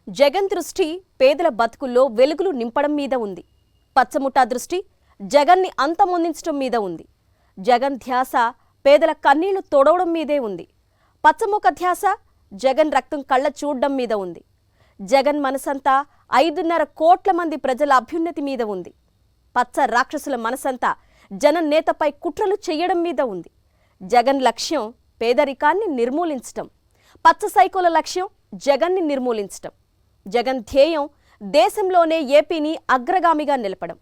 జగన్ దృష్టి పేదల బతుకుల్లో వెలుగులు నింపడం మీద ఉంది. పచ్చముఠా దృష్టి జగన్ని అంతమొందించడం మీద ఉంది. జగన్ ధ్యాస పేదల కన్నీళ్లు తొడవడం మీదే ఉంది. పచ్చముఖ ధ్యాస జగన్ రక్తం కళ్ళ చూడడం మీద ఉంది. జగన్ మనసంతా 5.5 కోట్ల మంది ప్రజల అభ్యున్నతి మీద ఉంది. పచ్చ రాక్షసుల మనసంతా జనం నేతపై కుట్రలు చెయ్యడం మీద ఉంది. జగన్ లక్ష్యం పేదరికాన్ని నిర్మూలించటం. పచ్చ సైకోల లక్ష్యం జగన్ని నిర్మూలించటం. జగన్ ధ్యేయం దేశంలోనే ఏపీని అగ్రగామిగా నిలపడం.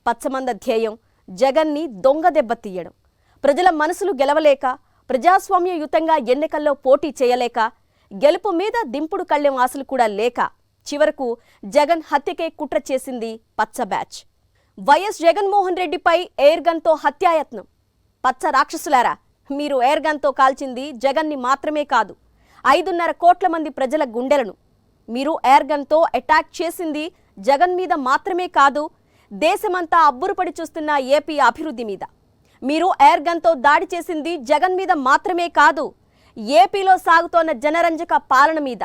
పచ్చమంద ధ్యేయం జగన్ని దొంగ దెబ్బ తీయడం. ప్రజల మనసులు గెలవలేక, ప్రజాస్వామ్యయుతంగా ఎన్నికల్లో పోటీ చేయలేక, గెలుపు మీద దింపుడు కళ్ళెం ఆశలు కూడా లేక చివరకు జగన్ హత్యకే కుట్ర చేసింది పచ్చ బ్యాచ్. వైఎస్ జగన్మోహన్ రెడ్డిపై ఎయిర్ గన్తో హత్యాయత్నం. పచ్చ రాక్షసులారా, మీరు ఎయిర్ గన్తో కాల్చింది జగన్ని మాత్రమే కాదు, 5.5 కోట్ల మంది ప్రజల గుండెలను. మీరు ఎయిర్ గన్తో అటాక్ చేసింది జగన్ మీద మాత్రమే కాదు, దేశమంతా అబ్బురుపడి చూస్తున్న ఏపీ అభివృద్ధి మీద. మీరు ఎయిర్ గన్తో దాడి చేసింది జగన్ మీద మాత్రమే కాదు, ఏపీలో సాగుతోన్న జనరంజక పాలన మీద.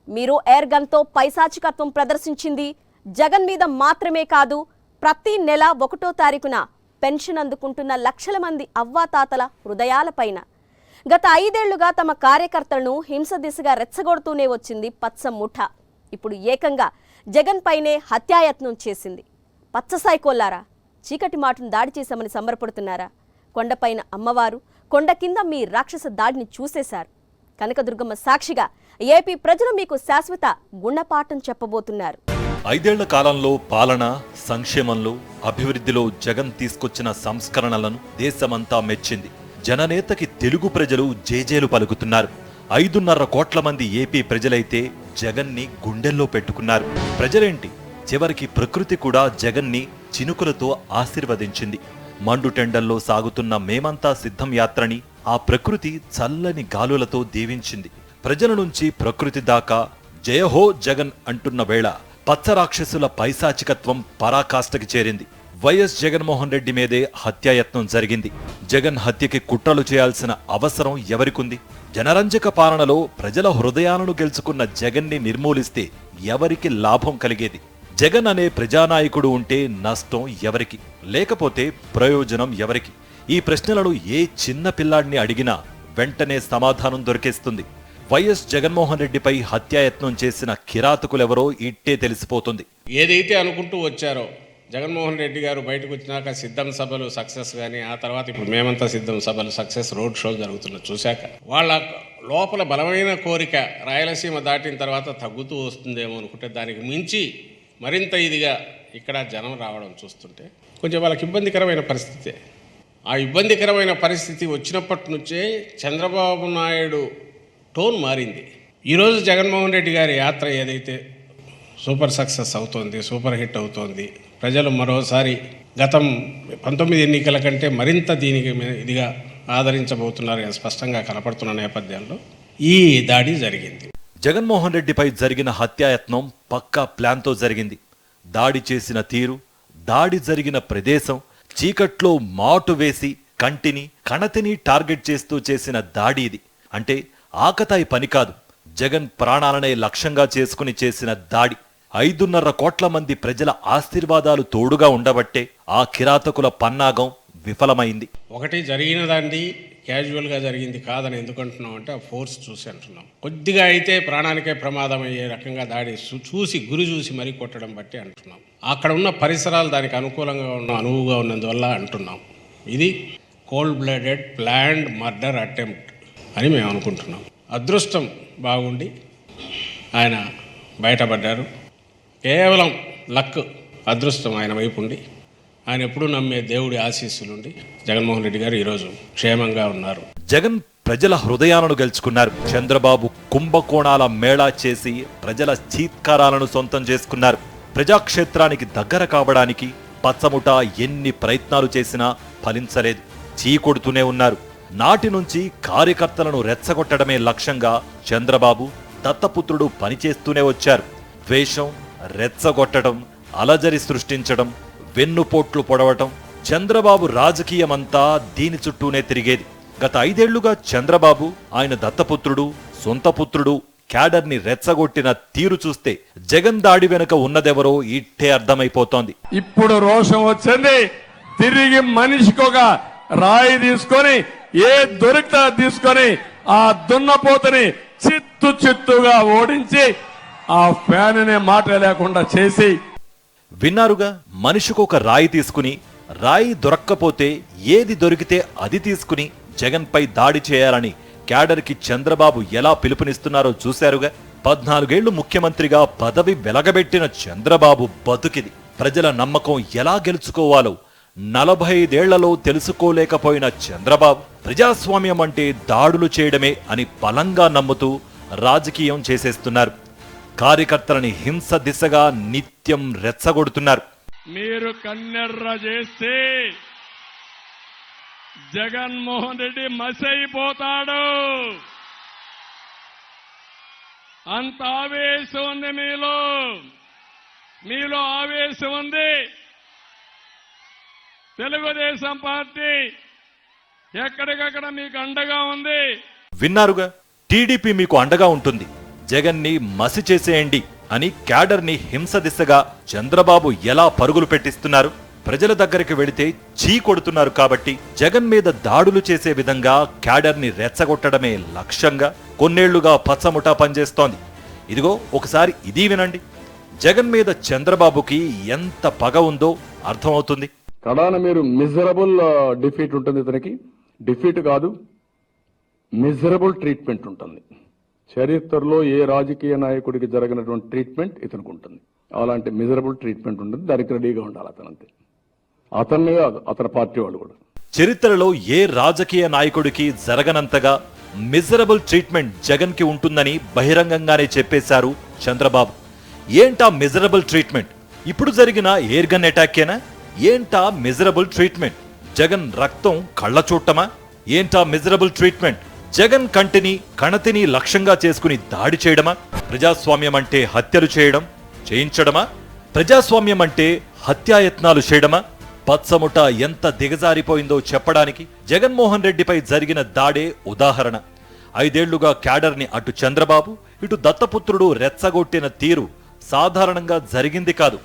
మీరు ఎయిర్ గన్తో పైశాచికత్వం ప్రదర్శించింది జగన్ మీద మాత్రమే కాదు, ప్రతి నెల 1వ తారీఖున పెన్షన్ అందుకుంటున్న లక్షల మంది అవ్వాతాతల హృదయాలపైన. గత 5 ఏళ్లుగా తమ కార్యకర్తలను హింస దిశగా రెచ్చగొడుతూనే వచ్చింది పచ్చ ముఠ. ఇప్పుడు ఏకంగా జగన్ పైనే హత్యాయత్నం చేసింది. పచ్చ సైకోల్లారా, చీకటి మాటను దాడి చేశామని సంబరపడుతున్నారా? కొండపైన అమ్మవారు, కొండ కింద మీ రాక్షస దాడిని చూసేశారు. కనకదుర్గమ్మ సాక్షిగా ఏపీ ప్రజలు మీకు శాశ్వత గుణపాఠం చెప్పబోతున్నారు. 5 ఏళ్ల కాలంలో పాలన, సంక్షేమంలో, అభివృద్ధిలో జగన్ తీసుకొచ్చిన సంస్కరణలను దేశమంతా మెచ్చింది. జననేతకి తెలుగు ప్రజలు జేజేలు పలుకుతున్నారు. 5.5 కోట్ల మంది ఏపీ ప్రజలైతే జగన్ని గుండెల్లో పెట్టుకున్నారు. ప్రజలేంటి, చివరికి ప్రకృతి కూడా జగన్ని చినుకులతో ఆశీర్వదించింది. మండుటెండల్లో సాగుతున్న మేమంతా సిద్ధం యాత్రని ఆ ప్రకృతి చల్లని గాలులతో దీవించింది. ప్రజల నుంచి ప్రకృతి దాకా జయహో జగన్ అంటున్న వేళ పచ్చరాక్షసుల పైశాచికత్వం పరాకాష్ఠకి చేరింది. వైఎస్ జగన్మోహన్ రెడ్డి మీదే హత్యాయత్నం జరిగింది. జగన్ హత్యకి కుట్రలు చేయాల్సిన అవసరం ఎవరికుంది? జనరంజక పాలనలో ప్రజల హృదయాలను గెలుచుకున్న జగన్ని నిర్మూలిస్తే ఎవరికి లాభం కలిగేది? జగన్ అనే ప్రజానాయకుడు ఉంటే నష్టం ఎవరికి, లేకపోతే ప్రయోజనం ఎవరికి? ఈ ప్రశ్నలను ఏ చిన్న పిల్లాడిని అడిగినా వెంటనే సమాధానం దొరికేస్తుంది. వైఎస్ జగన్మోహన్ రెడ్డిపై హత్యాయత్నం చేసిన కిరాతకులెవరో ఇట్టే తెలిసిపోతుంది. ఏదైతే అనుకుంటూ వచ్చారో జగన్మోహన్ రెడ్డి గారు బయటకు వచ్చినాక సిద్ధం సభలు సక్సెస్ కానీ, ఆ తర్వాత ఇప్పుడు మేమంతా సిద్ధం సభలు సక్సెస్, రోడ్ షోలు జరుగుతున్నది చూశాక వాళ్ళ లోపల బలమైన కోరిక రాయలసీమ దాటిన తర్వాత తగ్గుతూ వస్తుందేమో అనుకుంటే, దానికి మించి మరింత ఇదిగా ఇక్కడ జనం రావడం చూస్తుంటే కొంచెం వాళ్ళకి ఇబ్బందికరమైన పరిస్థితే. ఆ ఇబ్బందికరమైన పరిస్థితి వచ్చినప్పటి నుంచే చంద్రబాబు నాయుడు టోన్ మారింది. ఈరోజు జగన్మోహన్ రెడ్డి గారి యాత్ర ఏదైతే సూపర్ సక్సెస్ అవుతోంది, సూపర్ హిట్ అవుతోంది, ప్రజలు మరోసారి గతం 19 ఎన్నికల కంటే మరింత దీనికి ఇదిగా ఆదరించబోతున్నారు స్పష్టంగా కనపడుతున్న నేపథ్యంలో ఈ దాడి జరిగింది. జగన్మోహన్ రెడ్డిపై జరిగిన హత్యాయత్నం పక్కా ప్లాన్తో జరిగింది. దాడి చేసిన తీరు, దాడి జరిగిన ప్రదేశం, చీకట్లో మాటు వేసి కంటిని కణతిని టార్గెట్ చేస్తూ చేసిన దాడి ఇది. అంటే ఆకతాయి పని కాదు, జగన్ ప్రాణాలనే లక్ష్యంగా చేసుకుని చేసిన దాడి. 5.5 కోట్ల మంది ప్రజల ఆశీర్వాదాలు తోడుగా ఉండబట్టే ఆ కిరాతకుల పన్నాగం విఫలమైంది. ఒకటి జరిగిన దాన్ని క్యాజువల్గా జరిగింది కాదని ఎందుకంటున్నాం అంటే, ఆ ఫోర్స్ చూసి అంటున్నాం. కొద్దిగా అయితే ప్రాణానికే ప్రమాదం అయ్యే రకంగా దాడి గురి చూసి మరీ కొట్టడం బట్టి అంటున్నాం. అక్కడ ఉన్న పరిసరాలు దానికి అనుకూలంగా అనువుగా ఉన్నందువల్ల అంటున్నాం. ఇది cold blooded planned murder attempt అని మేము అనుకుంటున్నాం. అదృష్టం బాగుండి ఆయన బయటపడ్డారు. కేవలం లక్, అదృష్టం ఆయన వైపు ఉండి, ఆయన ఎప్పుడూ నమ్మే దేవుడి ఆశీస్సులుండి జగన్మోహన్ రెడ్డి గారు ఈరోజు క్షేమంగా ఉన్నారు. జగన్ ప్రజల హృదయాలను గెలుచుకున్నారు. చంద్రబాబు కుంభకోణాల మేళా చేసి ప్రజల చీత్కారాలను సొంతం చేసుకున్నారు. ప్రజాక్షేత్రానికి దగ్గర కావడానికి పచ్చముఠ ఎన్ని ప్రయత్నాలు చేసినా ఫలించలేదు. చీకొడుతూనే ఉన్నారు. నాటి నుంచి కార్యకర్తలను రెచ్చగొట్టడమే లక్ష్యంగా చంద్రబాబు, దత్తపుత్రుడు పనిచేస్తూనే వచ్చారు. ద్వేషం, రెచ్చగొట్టడం, అలజడి సృష్టించడం, వెన్నుపోట్లు పొడవటం, చంద్రబాబు రాజకీయమంతా దీని చుట్టూనే తిరిగేది. గత 5 ఏళ్లుగా చంద్రబాబు, ఆయన దత్తపుత్రుడు, సొంత పుత్రుడు క్యాడర్ని రెచ్చగొట్టిన తీరు చూస్తే జగన్ దాడి వెనుక ఉన్నదెవరో ఇట్టే అర్థమైపోతోంది. ఇప్పుడు రోషం వచ్చింది, తిరిగి మనిషికి ఒక రాయి తీసుకొని ఏ దొరికితే తీసుకొని ఆ దున్నపోతని చిత్తుగా ఓడించి ఆ ఫ్యాన్ అనే మాట లేకుండా చేసి. విన్నారుగా, మనిషికొక రాయి తీసుకుని, రాయి దొరక్కపోతే ఏది దొరికితే అది తీసుకుని జగన్ పై దాడి చేయాలని క్యాడర్కి చంద్రబాబు ఎలా పిలుపునిస్తున్నారో చూశారుగా. 14 ఏళ్లు ముఖ్యమంత్రిగా పదవి వెలగబెట్టిన చంద్రబాబు బతుకిది. ప్రజల నమ్మకం ఎలా గెలుచుకోవాలో 45 ఏళ్లలో తెలుసుకోలేకపోయిన చంద్రబాబు ప్రజాస్వామ్యం అంటే దాడులు చేయడమే అని బలంగా నమ్ముతూ రాజకీయం చేసేస్తున్నారు. కార్యకర్తలని హింస దిశగా నిత్యం రెచ్చగొడుతున్నారు. మీరు కన్నెర్ర చేస్తే జగన్మోహన్ రెడ్డి మసైపోతాడు. అంత ఆవేశం ఉంది మీలో ఆవేశం ఉంది. తెలుగుదేశం పార్టీ ఎక్కడికక్కడ మీకు అండగా ఉంది. విన్నారుగా, టీడీపీ మీకు అండగా ఉంటుంది, జగన్ని మసి చేసేయండి అని క్యాడర్ని హింస దిశగా చంద్రబాబు ఎలా పరుగులు పెట్టిస్తున్నారు. ప్రజల దగ్గరికి వెళితే చీ కొడుతున్నారు. కాబట్టి జగన్ మీద దాడులు చేసే విధంగా క్యాడర్ని రెచ్చగొట్టడమే లక్ష్యంగా కొన్నేళ్లుగా పచ్చముఠా పనిచేస్తోంది. ఇదిగో ఒకసారి ఇది వినండి. జగన్ మీద చంద్రబాబుకి ఎంత పగ ఉందో అర్థమవుతుంది. కడాన మీరు మిజరబుల్ డిఫీట్ ఉంటుంది, ఇతనికి డిఫీట్ కాదు, మిజరబుల్ ట్రీట్మెంట్ ఉంటుంది. చరిత్రలో ఏ రాజకీయ నాయకుడికి జరిగినటువంటి ట్రీట్మెంట్ ఇతనికి ఉంటుంది. అలాంటి మిజరబుల్ ట్రీట్మెంట్ ఉంటుంది. దానికి రెడీగా ఉండాలి అతను, అంతే. అతన్ని కాదు, అతని పార్టీ వాళ్ళు కూడా. చరిత్రలో ఏ రాజకీయ నాయకుడికి జరగనంతగా మిజరబుల్ ట్రీట్మెంట్ జగన్ కి ఉంటుందని బహిరంగంగానే చెప్పేశారు చంద్రబాబు. ఏంటా మిజరబుల్ ట్రీట్మెంట్? ఇప్పుడు జరిగిన ఎయిర్ గన్ అటాకేనా? ఏంటా మిజరబుల్ ట్రీట్మెంట్? జగన్ రక్తం కళ్ళ చూడటమా? ఏంటా మిజరబుల్ ట్రీట్మెంట్? జగన్ కంటిని కణతిని లక్ష్యంగా చేసుకుని దాడి చేయడమా? ప్రజాస్వామ్యం అంటే హత్యలు చేయడం, చేయించడమా? ప్రజాస్వామ్యం అంటే హత్యాయత్నాలు చేయడమా? పచ్చముఠ ఎంత దిగజారిపోయిందో చెప్పడానికి జగన్మోహన్ రెడ్డిపై జరిగిన దాడే ఉదాహరణ. 5 ఏళ్లుగా క్యాడర్ని అటు చంద్రబాబు ఇటు దత్తపుత్రుడు రెచ్చగొట్టిన తీరు సాధారణంగా జరిగింది కాదు.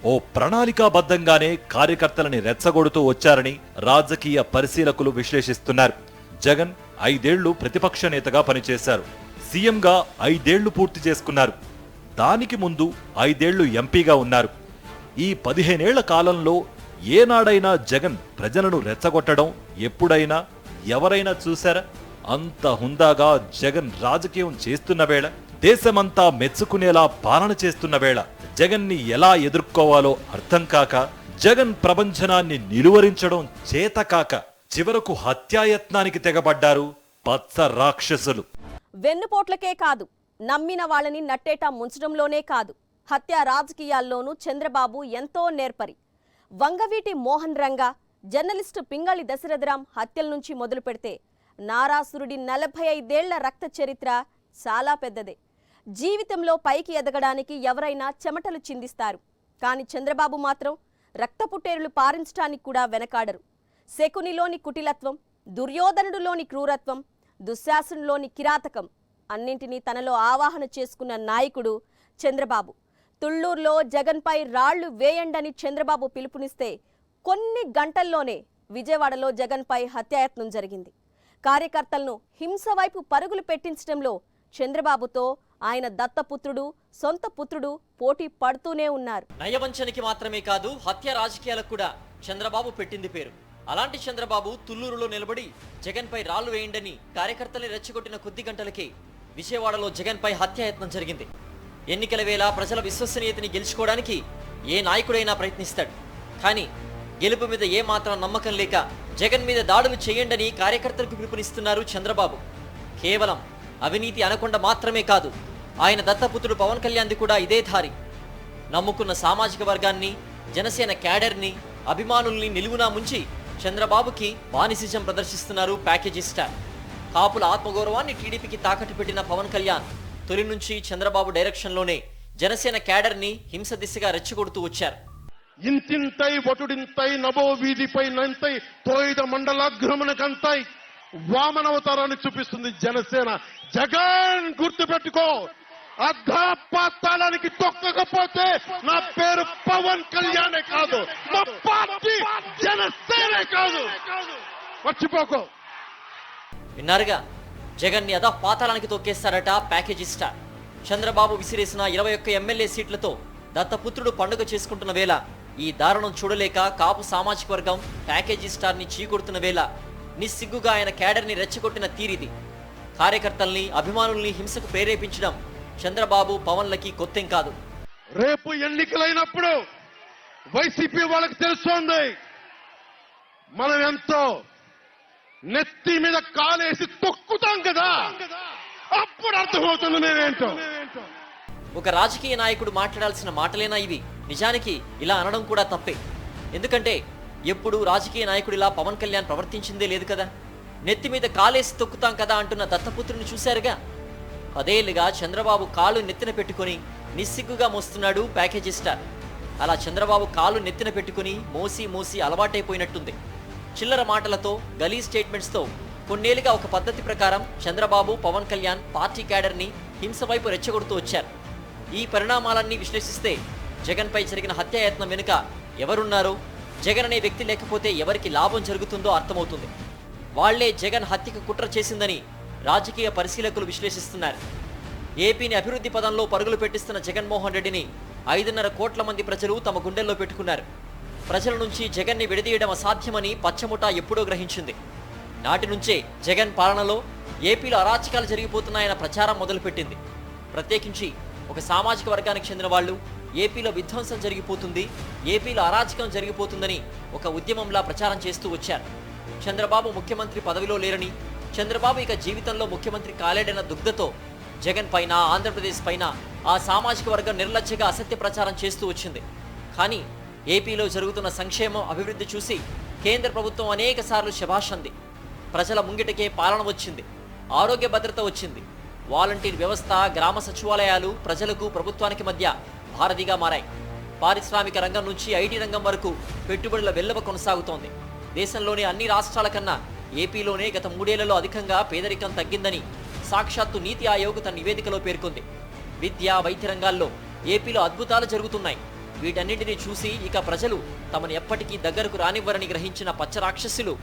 ఓ ప్రణాళికాబద్ధంగానే కార్యకర్తలని రెచ్చగొడుతూ వచ్చారని రాజకీయ పరిశీలకులు విశ్లేషిస్తున్నారు. జగన్ 5 ఏళ్లు ప్రతిపక్ష నేతగా పనిచేశారు. సీఎంగా 5 ఏళ్లు పూర్తి చేసుకున్నారు. దానికి ముందు 5 ఏళ్లు ఎంపీగా ఉన్నారు. ఈ 15 ఏళ్ల కాలంలో ఏనాడైనా జగన్ ప్రజలను రెచ్చగొట్టడం ఎప్పుడైనా ఎవరైనా చూశారా? అంత హుందాగా జగన్ రాజకీయం చేస్తున్న వేళ, దేశమంతా మెచ్చుకునేలా పాలన చేస్తున్న వేళ జగన్ని ఎలా ఎదుర్కోవాలో అర్థం కాక, జగన్ ప్రభంజనాన్ని నిలువరించడం చేతకాక చివరకు హత్యాయత్నానికి తెగబడ్డారు పచ్చ రాక్షసులు. వెన్నుపోట్లకే కాదు, నమ్మిన వాళ్ళని నట్టేటా ముంచడంలోనే కాదు, హత్య రాజకీయాల్లోనూ చంద్రబాబు ఎంతో నేర్పరి. వంగవీటి మోహన్ రంగా, జర్నలిస్టు పింగళి దశరథరాం హత్యల నుంచి మొదలు పెడితే నారాసురుడి 45 ఏళ్ల రక్త చరిత్ర చాలా పెద్దదే. జీవితంలో పైకి ఎదగడానికి ఎవరైనా చెమటలు చిందిస్తారు. కానీ చంద్రబాబు మాత్రం రక్తపుట్టేరులు పారించడానికి కూడా వెనకాడరు. శకునిలోని కుటిలత్వం, దుర్యోధనుడిలోని క్రూరత్వం, దుశ్శాసనులోని కిరాతకం అన్నింటినీ తనలో ఆవాహన చేసుకున్న నాయకుడు చంద్రబాబు. తుళ్లూరులో జగన్పై రాళ్లు వేయండని చంద్రబాబు పిలుపునిస్తే కొన్ని గంటల్లోనే విజయవాడలో జగన్పై హత్యాయత్నం జరిగింది. కార్యకర్తలను హింస వైపు పరుగులు పెట్టించడంలో చంద్రబాబుతో ఆయన దత్తపుత్రుడు, సొంత పుత్రుడు పోటీ పడుతూనే ఉన్నారు. నయవంచనకి మాత్రమే కాదు, హత్య రాజకీయాలకు కూడా చంద్రబాబు పెట్టింది పేరు. అలాంటి చంద్రబాబు తుళ్లూరులో నిలబడి జగన్పై రాళ్లు వేయండని కార్యకర్తల్ని రెచ్చగొట్టిన కొద్ది గంటలకే విజయవాడలో జగన్పై హత్యాయత్నం జరిగింది. ఎన్నికల వేళ ప్రజల విశ్వసనీయతని గెలుచుకోవడానికి ఏ నాయకుడైనా ప్రయత్నిస్తాడు. కానీ గెలుపు మీద ఏ మాత్రం నమ్మకం లేక జగన్ మీద దాడులు చేయండని కార్యకర్తలకు పిలుపునిస్తున్నారు చంద్రబాబు. కేవలం అవినీతి అనకొండ మాత్రమే కాదు, ఆయన దత్తపుత్రుడు పవన్ కళ్యాణ్ది కూడా ఇదే ధారి. నమ్ముకున్న సామాజిక వర్గాన్ని, జనసేన క్యాడర్ని, అభిమానుల్ని నిలువునా ముంచి చంద్రబాబుకి బానిసిజం ప్రదర్శిస్తున్నారు ప్యాకేజీ స్టార్. కాపుల ఆత్మగౌరవాన్ని టీడీపీకి తాకట్టు పెట్టిన పవన్ కళ్యాణ్ తొలి నుంచి చంద్రబాబు డైరెక్షన్లోనే జనసేన క్యాడర్ని హింస దిశగా రెచ్చగొడుతూ వచ్చారు. ఇంతింతై ఒటుడింతై నభో వీధిపై నంతై తోయిద మండలాగ్రమణకంతై వామనవతారాన్ని చూపిస్తుంది జనసేన. జగన్ గుర్తుపెట్టుకో, అర్ధపాతాళానికి తొక్కకపోతే నా పేరు పవన్ కళ్యాణే కాదు, మా పార్టీ జనసేనే కాదు, మర్చిపోకో. విన్నారుగా, జగన్ ని పాతాళానికి తొక్కేస్తారట ప్యాకేజీ స్టార్. చంద్రబాబు విసిరేసిన 21 ఎమ్మెల్యే సీట్లతో దత్తపుత్రుడు పండుగ చేసుకుంటున్న వేళ ఈ దారుణం చూడలేక కాపు సామాజిక వర్గం ప్యాకేజీ స్టార్ ని చీకొడుతున్న వేళ నిస్సిగ్గుగా ఆయన క్యాడర్ ని రెచ్చగొట్టిన తీరిది. కార్యకర్తల్ని అభిమానుల్ని హింసకు ప్రేరేపించడం చంద్రబాబు పవన్లకి కొత్తేం కాదు. రేపు ఎన్నికలైనప్పుడు వైసీపీ వాళ్ళకి తెలుస్తోంది మనం ఎంతో. నెత్తి మీద కాలేసి తొక్కుతాం కదా, అప్పుడు అర్థమవుతుంది నేనేంటో. ఒక రాజకీయ నాయకుడు మాట్లాడాల్సిన మాటలేనా ఇవి? నిజానికి ఇలా అనడం కూడా తప్పే. ఎందుకంటే ఎప్పుడు రాజకీయ నాయకుడిలా పవన్ కళ్యాణ్ ప్రవర్తించిందే లేదు కదా. నెత్తి మీద కాలేసి తొక్కుతాం కదా అంటున్న దత్తపుత్రుని చూశారుగా. 10 ఏళ్లుగా చంద్రబాబు కాలు నెత్తిన పెట్టుకుని నిస్సిగ్గుగా మోస్తున్నాడు ప్యాకేజీ స్టార్. అలా చంద్రబాబు కాలు నెత్తిన పెట్టుకుని మోసి మోసి అలవాటైపోయినట్టుంది. చిల్లర మాటలతో, గలీ స్టేట్మెంట్స్తో కొన్నేళ్లుగా ఒక పద్ధతి ప్రకారం చంద్రబాబు, పవన్ కళ్యాణ్ పార్టీ క్యాడర్ని హింస వైపు రెచ్చగొడుతూ వచ్చారు. ఈ పరిణామాలన్నీ విశ్లేషిస్తే జగన్పై జరిగిన హత్యాయత్నం వెనుక ఎవరున్నారో, జగన్ అనే వ్యక్తి లేకపోతే ఎవరికి లాభం జరుగుతుందో అర్థమవుతుంది. వాళ్లే జగన్ హత్యకు కుట్ర చేసిందని రాజకీయ పరిశీలకులు విశ్లేషిస్తున్నారు. ఏపీని అభివృద్ధి పదంలో పరుగులు పెట్టిస్తున్న జగన్మోహన్ రెడ్డిని 5.5 కోట్ల మంది ప్రజలు తమ గుండెల్లో పెట్టుకున్నారు. ప్రజల నుంచి జగన్ని విడదీయడం అసాధ్యమని పచ్చముఠ ఎప్పుడో గ్రహించింది. నాటి నుంచే జగన్ పాలనలో ఏపీలో అరాచకాలు జరిగిపోతున్నాయన్న ప్రచారం మొదలుపెట్టింది. ప్రత్యేకించి ఒక సామాజిక వర్గానికి చెందిన వాళ్ళు ఏపీలో విధ్వంసం జరిగిపోతుంది, ఏపీలో అరాచకం జరిగిపోతుందని ఒక ఉద్యమంలా ప్రచారం చేస్తూ వచ్చారు. చంద్రబాబు ముఖ్యమంత్రి పదవిలో లేరని, చంద్రబాబు ఇక జీవితంలో ముఖ్యమంత్రి కాలేడన్న దుగ్ధతో జగన్ పైన, ఆంధ్రప్రదేశ్ పైన ఆ సామాజిక వర్గం నిర్లజ్జగా అసత్య ప్రచారం చేస్తూ వచ్చింది. కానీ ఏపీలో జరుగుతున్న సంక్షేమం, అభివృద్ధి చూసి కేంద్ర ప్రభుత్వం అనేక సార్లు శభాష్ అంది. ప్రజల ముంగిటకే పాలన వచ్చింది, ఆరోగ్య భద్రత వచ్చింది. వాలంటీర్ వ్యవస్థ, గ్రామ సచివాలయాలు ప్రజలకు, ప్రభుత్వానికి మధ్య భారతిగా మారాయి. పారిశ్రామిక రంగం నుంచి ఐటీ రంగం వరకు పెట్టుబడుల వెల్లవ కొనసాగుతోంది. దేశంలోని అన్ని రాష్ట్రాల కన్నా ఏపీలోనే గత 3 ఏళ్లలో అధికంగా పేదరికం తగ్గిందని సాక్షాత్తు నీతి ఆయోగ్ తన నివేదికలో పేర్కొంది. విద్య, వైద్య రంగాల్లో ఏపీలో అద్భుతాలు జరుగుతున్నాయి. వీటన్నింటినీ చూసి ఇక ప్రజలు తమను ఎప్పటికీ దగ్గరకు రానివ్వరని గ్రహించిన పచ్చరాక్షసులు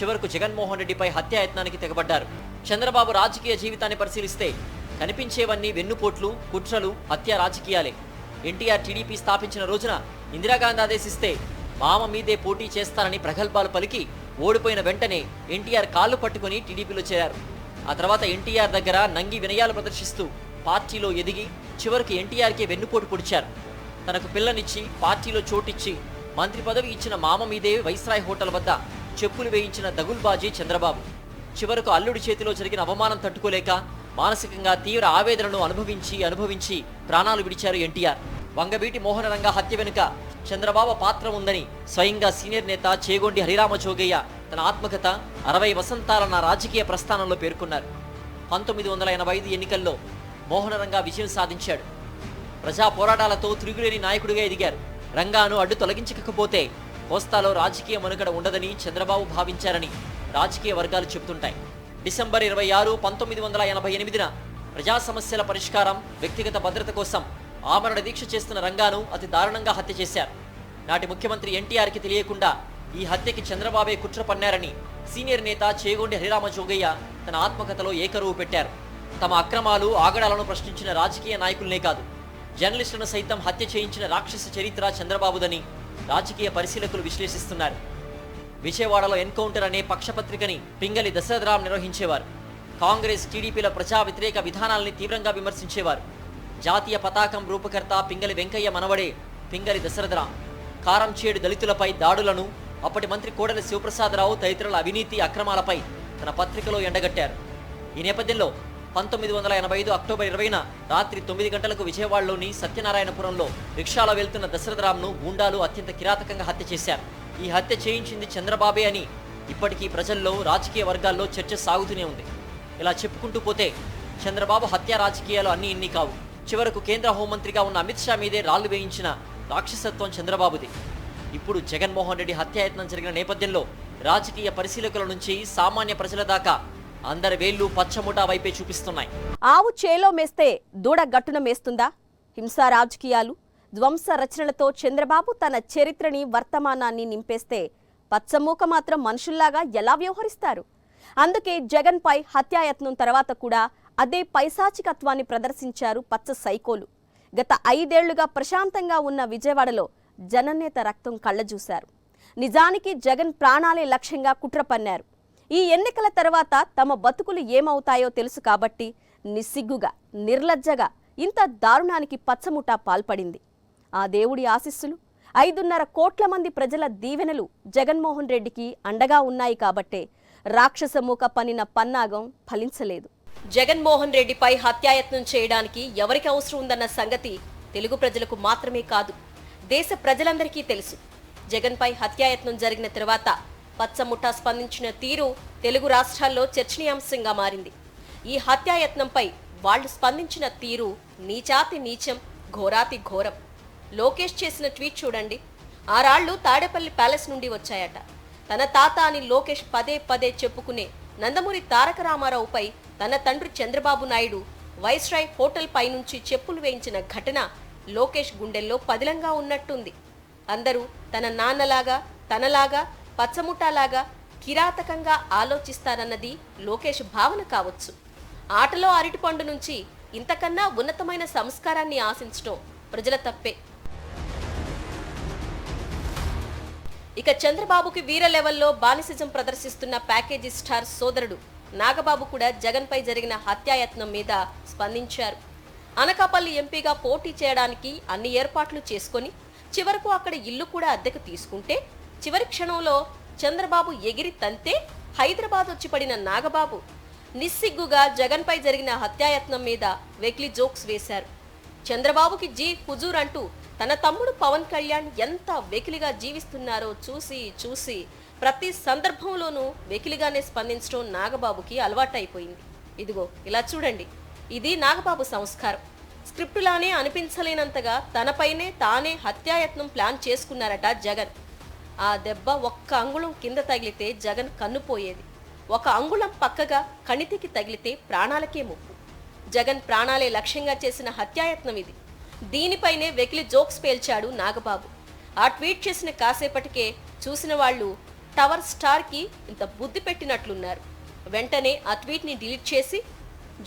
చివరకు జగన్మోహన్ రెడ్డిపై హత్యాయత్నానికి తెగబడ్డారు. చంద్రబాబు రాజకీయ జీవితాన్ని పరిశీలిస్తే కనిపించేవన్నీ వెన్నుపోట్లు, కుట్రలు, హత్య రాజకీయాలే. ఎన్టీఆర్ టీడీపీ స్థాపించిన రోజున ఇందిరాగాంధీ ఆదేశిస్తే మామ మీదే పోటీ చేస్తానని ప్రగల్భాలు పలికి ఓడిపోయిన వెంటనే ఎన్టీఆర్ కాళ్ళు పట్టుకుని టీడీపీలో చేరారు. ఆ తర్వాత ఎన్టీఆర్ దగ్గర నంగి వినయాలు ప్రదర్శిస్తూ పార్టీలో ఎదిగి చివరికి ఎన్టీఆర్కే వెన్నుపోటు పొడిచారు. తనకు పిల్లనిచ్చి, పార్టీలో చోటిచ్చి, మంత్రి పదవి ఇచ్చిన మామ మీదే వైస్రాయ్ హోటల్ వద్ద చెప్పులు వేయించిన దగుల్బాజీ చంద్రబాబు. చివరకు అల్లుడి చేతిలో జరిగిన అవమానం తట్టుకోలేక మానసికంగా తీవ్ర ఆవేదనను అనుభవించి ప్రాణాలు విడిచారు ఎన్టీఆర్. వంగవీటి మోహనరంగ హత్య వెనుక చంద్రబాబు పాత్ర ఉందని స్వయంగా సీనియర్ నేత చేగొండి హరిరామ జోగయ్య తన ఆత్మకథ 60 వసంతాల నా రాజకీయ ప్రస్థానంలో పేర్కొన్నారు. 1985 ఎన్నికల్లో మోహనరంగ విజయం సాధించాడు. ప్రజా పోరాటాలతో తిరుగులేని నాయకుడిగా ఎదిగారు. రంగాను అడ్డు తొలగించకపోతే కోస్తాలో రాజకీయ మనుగడ ఉండదని చంద్రబాబు భావించారని రాజకీయ వర్గాలు చెబుతుంటాయి. డిసెంబర్ 26, 1988న ప్రజా సమస్యల పరిష్కారం, వ్యక్తిగత భద్రత కోసం ఆమరణ దీక్ష చేస్తున్న రంగాను అతి దారుణంగా హత్య చేశారు. నాటి ముఖ్యమంత్రి ఎన్టీఆర్కి తెలియకుండా ఈ హత్యకి చంద్రబాబే కుట్ర పన్నారని సీనియర్ నేత చేగొండి హరిరామ జోగయ్య తన ఆత్మకథలో ఏకరువు పెట్టారు. తమ అక్రమాలు, ఆగడాలను ప్రశ్నించిన రాజకీయ నాయకులనే కాదు, జర్నలిస్టులను సైతం హత్య చేయించిన రాక్షస చరిత్ర చంద్రబాబుదని రాజకీయ పరిశీలకులు విశ్లేషిస్తున్నారు. విజయవాడలో ఎన్కౌంటర్ అనే పక్షపత్రికని పింగళి దశరథరామ్ నిర్వహించేవారు. కాంగ్రెస్, టీడీపీల ప్రజా వ్యతిరేక విధానాల్ని తీవ్రంగా విమర్శించేవారు. జాతీయ పతాకం రూపకర్త పింగళి వెంకయ్య మనవడే పింగళి దశరథరామ్ కారంచేడు దళితులపై దాడులను, అప్పటి మంత్రి కోడెల శివప్రసాదరావు తదితరుల అవినీతి, అక్రమాలపై తన పత్రికలో ఎండగట్టారు. ఈ నేపథ్యంలో 1985 అక్టోబర్ 20న రాత్రి 9 గంటలకు విజయవాడలోని సత్యనారాయణపురంలో రిక్షాలో వెళ్తున్న దశరథరామ్ను గూండాలు అత్యంత కిరాతకంగా హత్య చేశారు. ఈ హత్య చేయించింది చంద్రబాబే అని ఇప్పటికీ ప్రజల్లో, రాజకీయ వర్గాల్లో చర్చ సాగుతూనే ఉంది. ఇలా చెప్పుకుంటూ పోతే చంద్రబాబు హత్య రాజకీయాలు అన్నీ ఇన్ని కావు. చివరకు కేంద్ర హోంమంత్రిగా ఉన్న అమిత్ షా మీదే రాళ్లు వేయించిన రాక్షసత్వం చంద్రబాబుది. ఇప్పుడు జగన్మోహన్ రెడ్డి హత్యాయత్నం జరిగిన నేపథ్యంలో రాజకీయ పరిశీలకుల నుంచి సామాన్య ప్రజల దాకా అందరి వేళ్లు పచ్చముఠా వైపే చూపిస్తున్నాయి. ఆవు చేలో మేస్తే దూడ గట్టున మేస్తుందా? హింసా రాజకీయాలు, ధ్వంస రచనలతో చంద్రబాబు తన చరిత్రని, వర్తమానాన్ని నింపేస్తే పచ్చమూక మాత్రం మనుషుల్లాగా ఎలా వ్యవహరిస్తారు? అందుకే జగన్పై హత్యాయత్నం తర్వాత కూడా అదే పైశాచికత్వాన్ని ప్రదర్శించారు పచ్చ సైకోలు. గత 5 ఏళ్లుగా ప్రశాంతంగా ఉన్న విజయవాడలో జననేత రక్తం కళ్ళజూశారు. నిజానికి జగన్ ప్రాణాలే లక్ష్యంగా కుట్ర పన్నారు. ఈ ఎన్నికల తర్వాత తమ బతుకులు ఏమవుతాయో తెలుసు కాబట్టి నిస్సిగ్గుగా, నిర్లజ్జగా ఇంత దారుణానికి పచ్చముఠా పాల్పడింది. ఆ దేవుడి ఆశీస్సులు, 5.5 కోట్ల మంది ప్రజల దీవెనలు జగన్మోహన్ రెడ్డికి అండగా ఉన్నాయి కాబట్టే రాక్షసమూక పన్నిన పన్నాగం ఫలించలేదు. జగన్మోహన్ రెడ్డిపై హత్యాయత్నం చేయడానికి ఎవరికి అవసరం ఉందన్న సంగతి తెలుగు ప్రజలకు మాత్రమే కాదు, దేశ ప్రజలందరికీ తెలుసు. జగన్పై హత్యాయత్నం జరిగిన తర్వాత పచ్చముఠా స్పందించిన తీరు తెలుగు రాష్ట్రాల్లో చర్చనీయాంశంగా మారింది. ఈ హత్యాయత్నంపై వాళ్లు స్పందించిన తీరు నీచాతి నీచం, ఘోరాతి ఘోరం. లోకేష్ చేసిన ట్వీట్ చూడండి. ఆ రాళ్లు తాడేపల్లి ప్యాలెస్ నుండి వచ్చాయట. తన తాత అని లోకేష్ పదే పదే చెప్పుకునే నందమూరి తారక రామారావుపై తన తండ్రి చంద్రబాబు నాయుడు వైస్రాయ్ హోటల్ పై నుంచి చెప్పులు వేయించిన ఘటన లోకేష్ గుండెల్లో పదిలంగా ఉన్నట్టుంది. అందరూ తన నాన్నలాగా, తనలాగా, పచ్చముఠాలాగా కిరాతకంగా ఆలోచిస్తారన్నది లోకేష్ భావన కావచ్చు. ఆటలో అరటిపండు నుంచి ఇంతకన్నా ఉన్నతమైన సంస్కారాన్ని ఆశించడం ప్రజల తప్పే. ఇక చంద్రబాబుకి వీర లెవెల్లో బానిసిజం ప్రదర్శిస్తున్న ప్యాకేజీ స్టార్ సోదరుడు నాగబాబు కూడా జగన్పై జరిగిన హత్యాయత్నం మీద స్పందించారు. అనకాపల్లి ఎంపీగా పోటీ చేయడానికి అన్ని ఏర్పాట్లు చేసుకొని చివరకు అక్కడ ఇల్లు కూడా అద్దెకు తీసుకుంటే చివరి క్షణంలో చంద్రబాబు ఎగిరి తంతే హైదరాబాద్ వచ్చి పడిన నాగబాబు నిస్సిగ్గుగా జగన్పై జరిగిన హత్యాయత్నం మీద వెక్లీ జోక్స్ వేశారు. చంద్రబాబుకి జీ హుజూర్ అంటూ తన తమ్ముడు పవన్ కళ్యాణ్ ఎంత వెకిలిగా జీవిస్తున్నారో చూసి చూసి ప్రతి సందర్భంలోనూ వెకిలిగానే స్పందించడం నాగబాబుకి అలవాటైపోయింది. ఇదిగో ఇలా చూడండి, ఇది నాగబాబు సంస్కారం. స్క్రిప్టులానే అనిపించలేనంతగా తనపైనే తానే హత్యాయత్నం ప్లాన్ చేసుకున్నారట జగన్. ఆ దెబ్బ ఒక్క అంగుళం కింద తగిలితే జగన్ కన్నుపోయేది. ఒక అంగుళం పక్కగా కణితికి తగిలితే ప్రాణాలకే ముప్పు. జగన్ ప్రాణాలే లక్ష్యంగా చేసిన హత్యాయత్నం ఇది. దీనిపైనే వెకిలి జోక్స్ పేల్చాడు నాగబాబు. ఆ ట్వీట్ చేసిన కాసేపటికే చూసిన వాళ్ళు టవర్ స్టార్కి ఇంత బుద్ధి పెట్టినట్లున్నారు. వెంటనే ఆ ట్వీట్ని డిలీట్ చేసి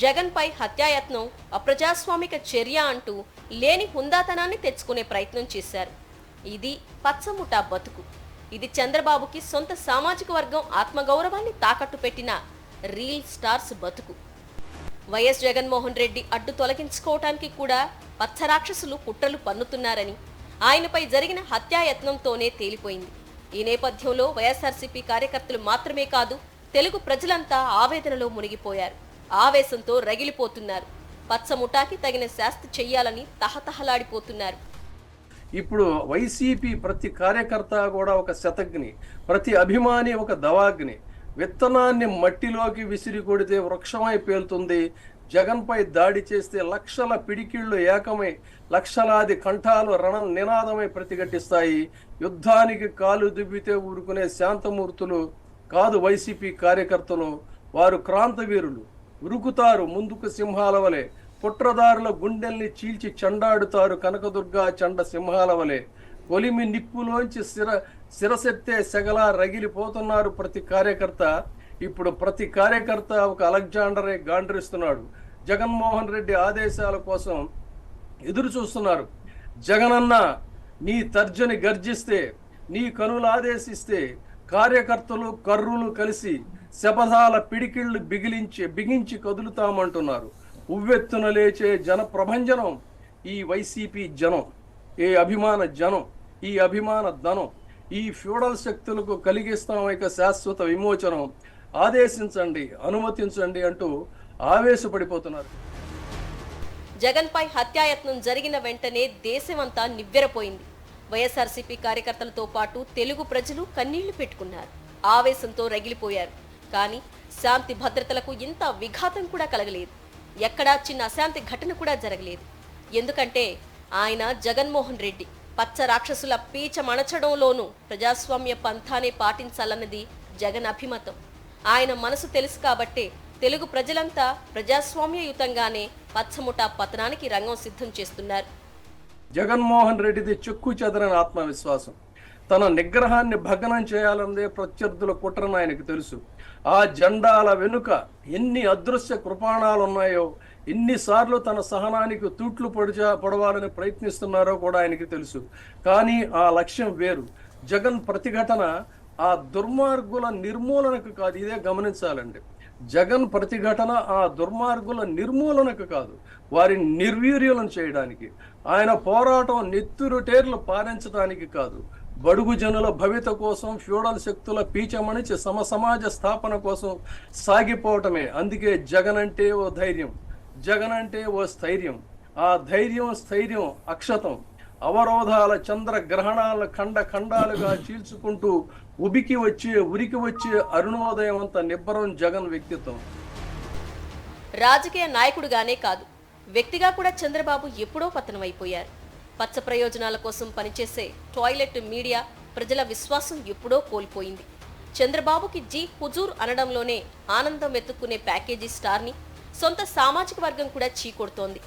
జగన్పై హత్యాయత్నం అప్రజాస్వామిక చర్య అంటూ లేని హుందాతనాన్ని తెచ్చుకునే ప్రయత్నం చేశారు. ఇది పచ్చముఠా బతుకు. ఇది చంద్రబాబుకి సొంత సామాజిక వర్గం ఆత్మగౌరవాన్ని తాకట్టు పెట్టిన రీల్ స్టార్స్ బతుకు. వైఎస్ జగన్మోహన్ రెడ్డి అడ్డు తొలగించుకోవటానికి కూడా పచ్చరాక్షసులు కుట్రలు పన్నుతున్నారని ఆయనపై జరిగిన హత్యాయత్నంతోనే తేలిపోయింది. ఈ నేపథ్యంలో వైఎస్ఆర్సీపీ కార్యకర్తలు మాత్రమే కాదు, తెలుగు ప్రజలంతా ఆవేదనలో మునిగిపోయారు. ఆవేశంతో రగిలిపోతున్నారు. పచ్చముఠాకి తగిన శాస్తి చెయ్యాలని తహతహలాడిపోతున్నారు. ఇప్పుడు వైసీపీ ప్రతి కార్యకర్త కూడా ఒక శతగ్ని, ప్రతి అభిమాని ఒక దవాగ్ని. విత్తనాన్ని మట్టిలోకి విసిరి కొడితే వృక్షమై పేలుతుంది. జగన్పై దాడి చేస్తే లక్షల పిడికిళ్లు ఏకమై లక్షలాది కంఠాలు రణ నినాదమై ప్రతిఘటిస్తాయి. యుద్ధానికి కాలు దుబ్బితే ఊరుకునే శాంతమూర్తులు కాదు వైసీపీ కార్యకర్తలు. వారు క్రాంతవీరులు. ఉరుకుతారు ముందుకు సింహాల వలె. కుట్రదారుల గుండెల్ని చీల్చి చండాడుతారు కనకదుర్గా చండ సింహాల వలె. కొలిమి నిప్పులోంచి శిరసెత్తే సెగలా రగిలిపోతున్నారు ప్రతి కార్యకర్త. ఇప్పుడు ప్రతి కార్యకర్త ఒక అలెగ్జాండరే గాండ్రిస్తున్నాడు. జగన్మోహన్ రెడ్డి ఆదేశాల కోసం ఎదురు చూస్తున్నారు. జగనన్న నీ తర్జని గర్జిస్తే, నీ కనులు ఆదేశిస్తే కార్యకర్తలు కర్రులు కలిసి శపథాల పిడికిళ్లు బిగించి కదులుతామంటున్నారు. ఉవ్వెత్తున లేచే జన ప్రభంజనం ఈ వైసీపీ జనం, ఈ అభిమాన జనం, ఈ అభిమాన ధనం. ఈ ఫ్యూడల్ శక్తులకు కలిగిస్తాం ఇక శాశ్వత విమోచనం. ఆదేశించండి, అనుమతించండి అంటూ ఆవేశపడిపోతున్నారు. జగన్పై హత్యాయత్నం జరిగిన వెంటనే దేశమంతా నివ్వెరపోయింది. వైఎస్ఆర్సీపీ కార్యకర్తలతో పాటు తెలుగు ప్రజలు కన్నీళ్లు పెట్టుకున్నారు. ఆవేశంతో రగిలిపోయారు. కానీ శాంతి భద్రతలకు ఇంత విఘాతం కూడా కలగలేదు. ఎక్కడా చిన్న అశాంతి ఘటన కూడా జరగలేదు. ఎందుకంటే ఆయన జగన్మోహన్ రెడ్డి పచ్చ రాక్షసుల పీచమణచడంలోనూ ప్రజాస్వామ్య పంథానే పాటించాలన్నది జగన్ అభిమతం. ఆయన మనసు తెలుసు కాబట్టే తెలుగు ప్రజలంతా ప్రజాస్వామ్యయుతంగానే పచ్చముఠా పతనానికి రంగం సిద్ధం చేస్తున్నారు. జగన్మోహన్ రెడ్డిది చెక్కు చెదరని ఆత్మవిశ్వాసం. తన నిగ్రహాన్ని భగ్నం చేయాలన్నదే ప్రత్యర్థుల కుట్రని ఆయనకు తెలుసు. ఆ జెండాల వెనుక ఎన్ని అదృశ్య కృపాణాలున్నాయో, ఎన్నిసార్లు తన సహనానికి తూట్లు పొడవాలని ప్రయత్నిస్తున్నారో కూడా ఆయనకి తెలుసు. కానీ ఆ లక్ష్యం వేరు. జగన్ ప్రతిఘటన ఆ దుర్మార్గుల నిర్మూలనకు కాదు. ఇదే గమనించాలండి. జగన్ ప్రతిఘటన ఆ దుర్మార్గుల నిర్మూలనకు కాదు, వారిని నిర్వీర్యులను చేయడానికి. ఆయన పోరాటం నెత్తురుటేర్లు పారించడానికి కాదు, బడుగు జనుల భవిత కోసం, ఫ్యూడల్ శక్తుల పీచమణిచి సమాజ స్థాపన కోసం సాగిపోవటమే. అందుకే జగన్ అంటే ఓ ధైర్యం, జగన్ అంటే ఓ స్థైర్యం. ఆ ధైర్యం స్థైర్యం అక్షతం. అవరోధాల చంద్రగ్రహణాలను ఖండాలుగా చీల్చుకుంటూ ఉరికి వచ్చే అరుణోదయం అంత నిబ్బరం జగన్ వ్యక్తిత్వం. రాజకీయ నాయకుడుగానే కాదు, వ్యక్తిగా కూడా చంద్రబాబు ఎప్పుడో పతనమైపోయారు. పచ్చ ప్రయోజనాల కోసం పనిచేసే టాయిలెట్ మీడియా ప్రజల విశ్వాసం ఎప్పుడో కోల్పోయింది. చంద్రబాబుకి జీ హుజూర్ అనడంలోనే ఆనందం వెతుక్కునే ప్యాకేజీ స్టార్ని సొంత సామాజిక వర్గం కూడా చీకొడుతోంది.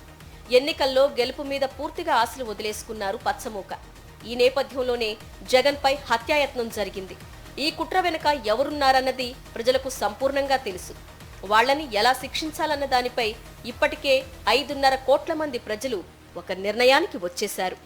ఎన్నికల్లో గెలుపు మీద పూర్తిగా ఆశలు వదిలేసుకున్నారు పచ్చమూక. ఈ నేపథ్యంలోనే జగన్పై హత్యాయత్నం జరిగింది. ఈ కుట్ర వెనుక ఎవరున్నారన్నది ప్రజలకు సంపూర్ణంగా తెలుసు. వాళ్లని ఎలా శిక్షించాలన్న దానిపై ఇప్పటికే 5.5 కోట్ల మంది ప్రజలు ఒక నిర్ణయానికి వచ్చేశారు.